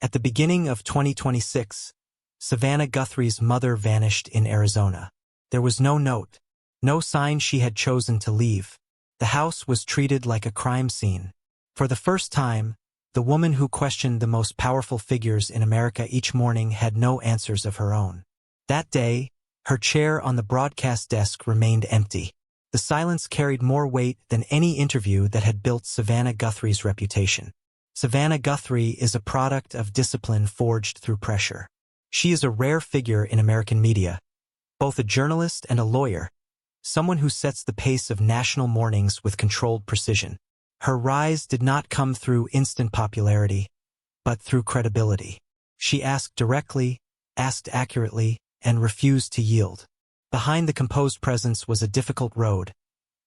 At the beginning of 2026, Savannah Guthrie's mother vanished in Arizona. There was no note, no sign she had chosen to leave. The house was treated like a crime scene. For the first time, the woman who questioned the most powerful figures in America each morning had no answers of her own. That day, her chair on the broadcast desk remained empty. The silence carried more weight than any interview that had built Savannah Guthrie's reputation. Savannah Guthrie is a product of discipline forged through pressure. She is a rare figure in American media, both a journalist and a lawyer, someone who sets the pace of national mornings with controlled precision. Her rise did not come through instant popularity, but through credibility. She asked directly, asked accurately, and refused to yield. Behind the composed presence was a difficult road.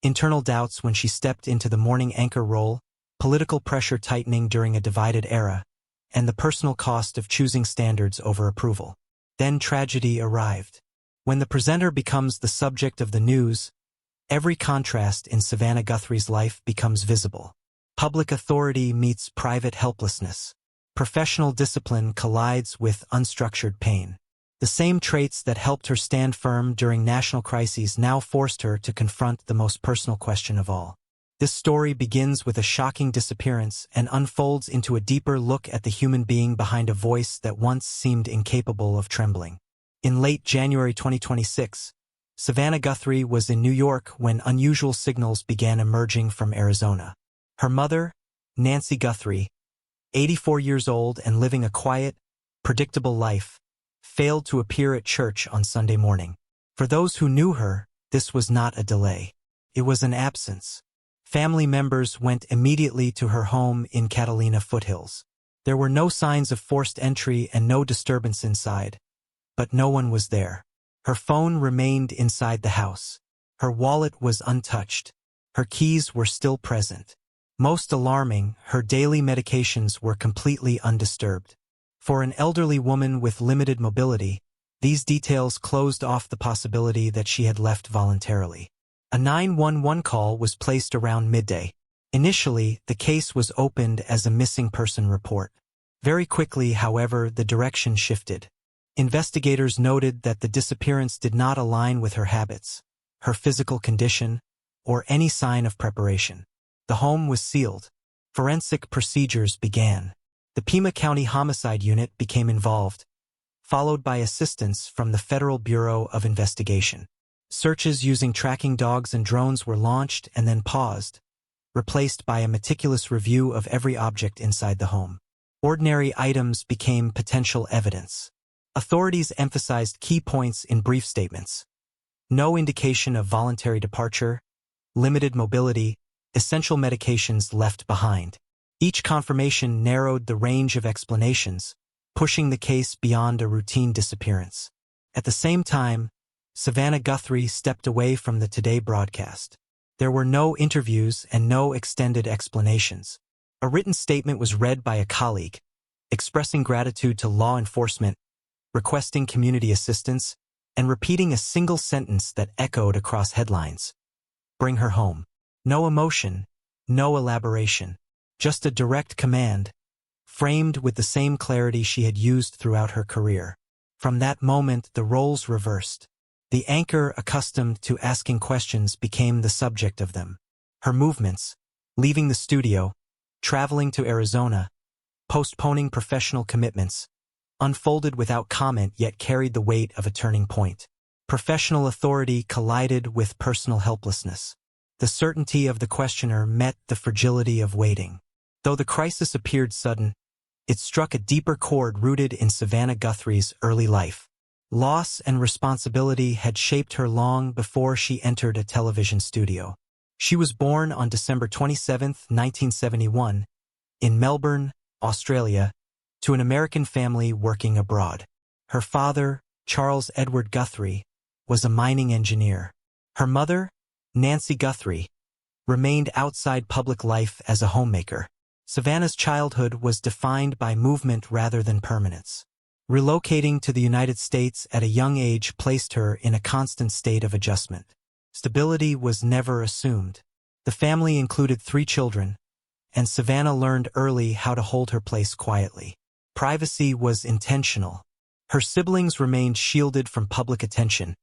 Internal doubts when she stepped into the morning anchor role, political pressure tightening during a divided era, and the personal cost of choosing standards over approval. Then tragedy arrived. When the presenter becomes the subject of the news, every contrast in Savannah Guthrie's life becomes visible. Public authority meets private helplessness. Professional discipline collides with unstructured pain. The same traits that helped her stand firm during national crises now forced her to confront the most personal question of all. This story begins with a shocking disappearance and unfolds into a deeper look at the human being behind a voice that once seemed incapable of trembling. In late January 2026, Savannah Guthrie was in New York when unusual signals began emerging from Arizona. Her mother, Nancy Guthrie, 84 years old and living a quiet, predictable life, failed to appear at church on Sunday morning. For those who knew her, this was not a delay. It was an absence. Family members went immediately to her home in Catalina foothills. There were no signs of forced entry and no disturbance inside, but no one was there. Her phone remained inside the house. Her wallet was untouched. Her keys were still present. Most alarming, her daily medications were completely undisturbed. For an elderly woman with limited mobility, these details closed off the possibility that she had left voluntarily. A 911 call was placed around midday. Initially, the case was opened as a missing person report. Very quickly, however, the direction shifted. Investigators noted that the disappearance did not align with her habits, her physical condition, or any sign of preparation. The home was sealed. Forensic procedures began. The Pima County Homicide Unit became involved, followed by assistance from the Federal Bureau of Investigation. Searches using tracking dogs and drones were launched and then paused, replaced by a meticulous review of every object inside the home. Ordinary items became potential evidence. Authorities emphasized key points in brief statements. No indication of voluntary departure, limited mobility, essential medications left behind. Each confirmation narrowed the range of explanations, pushing the case beyond a routine disappearance. At the same time, Savannah Guthrie stepped away from the Today broadcast. There were no interviews and no extended explanations. A written statement was read by a colleague, expressing gratitude to law enforcement, requesting community assistance, and repeating a single sentence that echoed across headlines. Bring her home. No emotion, no elaboration, just a direct command, framed with the same clarity she had used throughout her career. From that moment, the roles reversed. The anchor, accustomed to asking questions, became the subject of them. Her movements, leaving the studio, traveling to Arizona, postponing professional commitments, unfolded without comment yet carried the weight of a turning point. Professional authority collided with personal helplessness. The certainty of the questioner met the fragility of waiting. Though the crisis appeared sudden, it struck a deeper chord rooted in Savannah Guthrie's early life. Loss and responsibility had shaped her long before she entered a television studio. She was born on December 27, 1971, in Melbourne, Australia, to an American family working abroad. Her father, Charles Edward Guthrie, was a mining engineer. Her mother, Nancy Guthrie, remained outside public life as a homemaker. Savannah's childhood was defined by movement rather than permanence. Relocating to the United States at a young age placed her in a constant state of adjustment. Stability was never assumed. The family included 3 children, and Savannah learned early how to hold her place quietly. Privacy was intentional. Her siblings remained shielded from public attention,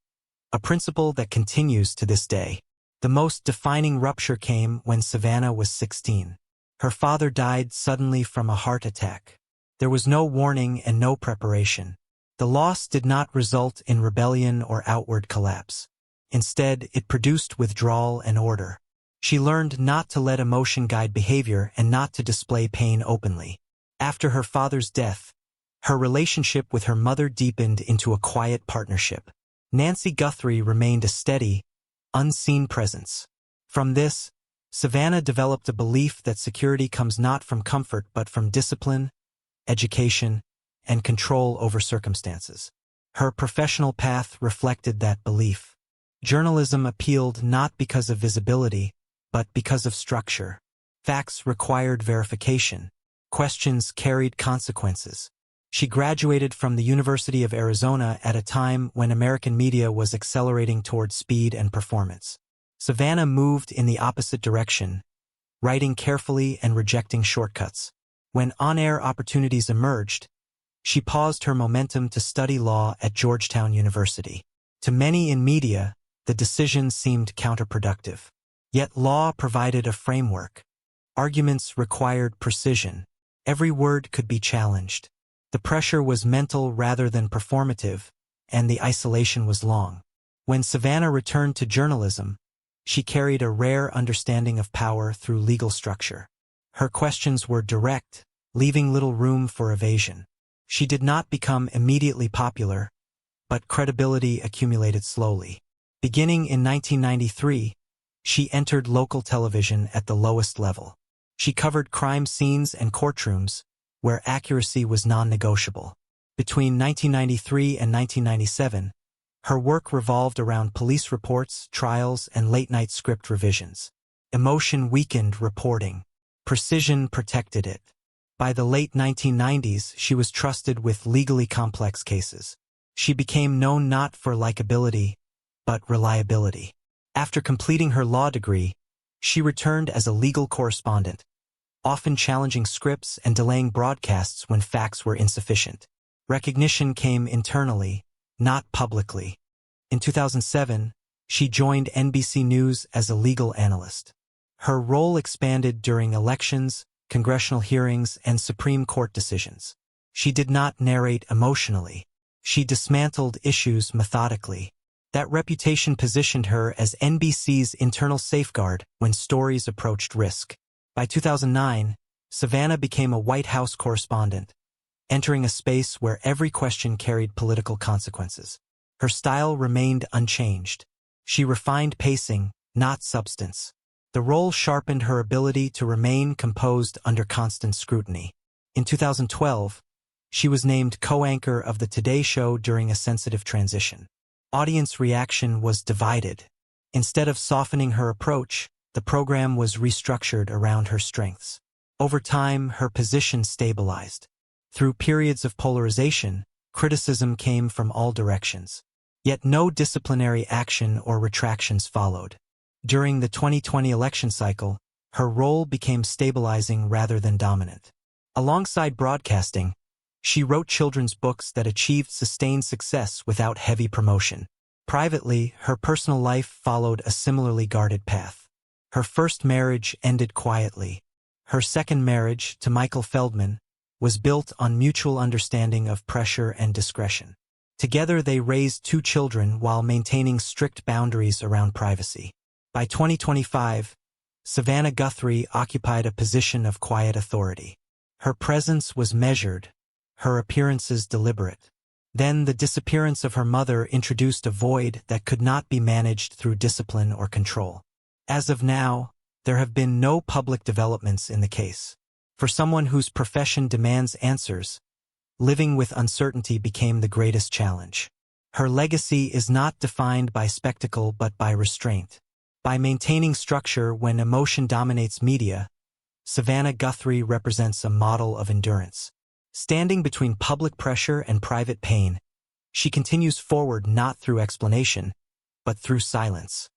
a principle that continues to this day. The most defining rupture came when Savann was 16. Her father died suddenly from a heart attack. There was no warning and no preparation. The loss did not result in rebellion or outward collapse. Instead, it produced withdrawal and order. She learned not to let emotion guide behavior and not to display pain openly. After her father's death, her relationship with her mother deepened into a quiet partnership. Nancy Guthrie remained a steady, unseen presence. From this, Savann developed a belief that security comes not from comfort but from discipline, education, and control over circumstances. Her professional path reflected that belief. Journalism appealed not because of visibility, but because of structure. Facts required verification. Questions carried consequences. She graduated from the University of Arizona at a time when American media was accelerating toward speed and performance. Savann moved in the opposite direction, writing carefully and rejecting shortcuts. When on-air opportunities emerged, she paused her momentum to study law at Georgetown University. To many in media, the decision seemed counterproductive. Yet law provided a framework. Arguments required precision. Every word could be challenged. The pressure was mental rather than performative, and the isolation was long. When Savann returned to journalism, she carried a rare understanding of power through legal structure. Her questions were direct, leaving little room for evasion. She did not become immediately popular, but credibility accumulated slowly. Beginning in 1993, she entered local television at the lowest level. She covered crime scenes and courtrooms, where accuracy was non-negotiable. Between 1993 and 1997, her work revolved around police reports, trials, and late-night script revisions. Emotion weakened reporting. Precision protected it. By the late 1990s, she was trusted with legally complex cases. She became known not for likability, but reliability. After completing her law degree, she returned as a legal correspondent, often challenging scripts and delaying broadcasts when facts were insufficient. Recognition came internally, not publicly. In 2007, she joined NBC News as a legal analyst. Her role expanded during elections, congressional hearings, and Supreme Court decisions. She did not narrate emotionally. She dismantled issues methodically. That reputation positioned her as NBC's internal safeguard when stories approached risk. By 2009, Savann became a White House correspondent, entering a space where every question carried political consequences. Her style remained unchanged. She refined pacing, not substance. The role sharpened her ability to remain composed under constant scrutiny. In 2012, she was named co-anchor of the Today Show during a sensitive transition. Audience reaction was divided. Instead of softening her approach, the program was restructured around her strengths. Over time, her position stabilized. Through periods of polarization, criticism came from all directions. Yet no disciplinary action or retractions followed. During the 2020 election cycle, her role became stabilizing rather than dominant. Alongside broadcasting, she wrote children's books that achieved sustained success without heavy promotion. Privately, her personal life followed a similarly guarded path. Her first marriage ended quietly. Her second marriage, to Michael Feldman, was built on mutual understanding of pressure and discretion. Together they raised 2 children while maintaining strict boundaries around privacy. By 2025, Savann Guthrie occupied a position of quiet authority. Her presence was measured, her appearances deliberate. Then the disappearance of her mother introduced a void that could not be managed through discipline or control. As of now, there have been no public developments in the case. For someone whose profession demands answers, living with uncertainty became the greatest challenge. Her legacy is not defined by spectacle but by restraint. By maintaining structure when emotion dominates media, Savann Guthrie represents a model of endurance. Standing between public pressure and private pain, she continues forward not through explanation, but through silence.